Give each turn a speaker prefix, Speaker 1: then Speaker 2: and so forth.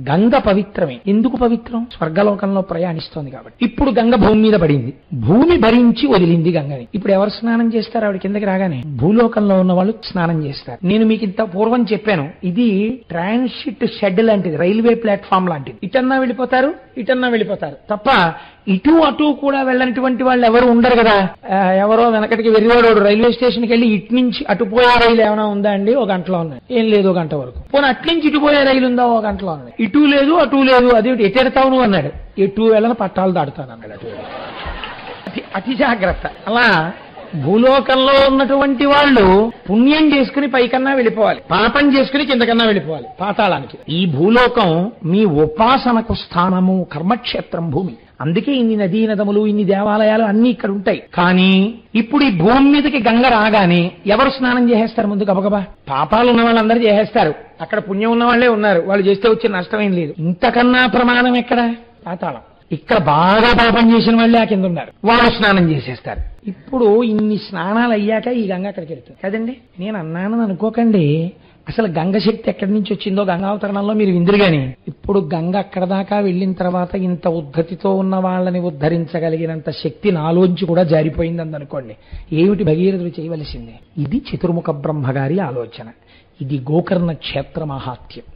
Speaker 1: గంగ పవిత్రమే. ఎందుకు పవిత్రం? స్వర్గలోకంలో ప్రయాణిస్తోంది కాబట్టి. ఇప్పుడు గంగ భూమి మీద పడింది, భూమి భరించి వదిలింది గంగని. ఇప్పుడు ఎవరు స్నానం చేస్తారు? ఆవిడ కిందకి రాగానే భూలోకంలో ఉన్న వాళ్ళు స్నానం చేస్తారు. నేను మీకు ఇంత పూర్వం చెప్పాను, ఇది ట్రాన్సిట్ షెడ్ లాంటిది, రైల్వే ప్లాట్ఫామ్ లాంటిది. ఇటన్నా వెళ్ళిపోతారు, ఇటన్నా వెళ్ళిపోతారు తప్ప ఇటు అటు కూడా వెళ్ళనటువంటి వాళ్ళు ఎవరు ఉండరు కదా. ఎవరో వెనకటికి వెర్రివాడు రైల్వే స్టేషన్కి వెళ్ళి ఇటు నుంచి అటు పోయే రైలు ఏమైనా ఉందా అండి? ఒక గంటలో ఉన్నాయి. ఏం లేదు, ఒక గంట వరకు. పోనీ అట్నుంచి ఇటు పోయే రైలు ఉందా? ఒక గంటలో ఉన్నాయి. ఇటు లేదు, అటు లేదు. అదేమిటి ఎటెడతావు నువ్వు అన్నాడు. ఎటు వెళ్ళని పట్టాలు దాడుతాను అన్నాడు. అతి జాగ్రత్త. అలా భూలోకంలో ఉన్నటువంటి వాళ్ళు పుణ్యం చేసుకుని పైకన్నా వెళ్ళిపోవాలి, పాపం చేసుకుని కిందకన్నా వెళ్ళిపోవాలి పాతాళానికి. ఈ భూలోకం మీ ఉపాసనకు స్థానము, కర్మక్షేత్రం భూమి. అందుకే ఇన్ని నదీ నదములు, ఇన్ని దేవాలయాలు అన్ని ఇక్కడ ఉంటాయి. కానీ ఇప్పుడు ఈ భూమి మీదకి గంగ రాగానే ఎవరు స్నానం చేసేస్తారు? ముందు గబగబా పాపాలు ఉన్న వాళ్ళందరూ చేసేస్తారు. అక్కడ పుణ్యం ఉన్న వాళ్ళే ఉన్నారు, వాళ్ళు చేస్తే వచ్చే నష్టం ఏం లేదు. ఇంతకన్నా ప్రమాదం ఎక్కడ? పాతాళం. ఇక్కడ బాగా పాపం చేసిన వాళ్ళే ఆ కింద ఉన్నారు, వాళ్ళు స్నానం చేసేస్తారు. ఇప్పుడు ఇన్ని స్నానాలు అయ్యాక ఈ గంగ అక్కడికి వెళ్తుంది కదండి. నేను అన్నానని అనుకోకండి, అసలు గంగ శక్తి ఎక్కడి నుంచి వచ్చిందో గంగావతరణంలో మీరు విందురు గాని. ఇప్పుడు గంగ అక్కడ దాకా వెళ్ళిన తర్వాత ఇంత ఉద్ధతితో ఉన్న వాళ్ళని ఉద్ధరించగలిగినంత శక్తి నాలోంచి కూడా జారిపోయిందని అనుకోండి. ఏమిటి భగీరథుడు చేయవలసిందే? ఇది చతుర్ముఖ బ్రహ్మగారి ఆలోచన. ఇది గోకర్ణ క్షేత్ర మహాత్యం.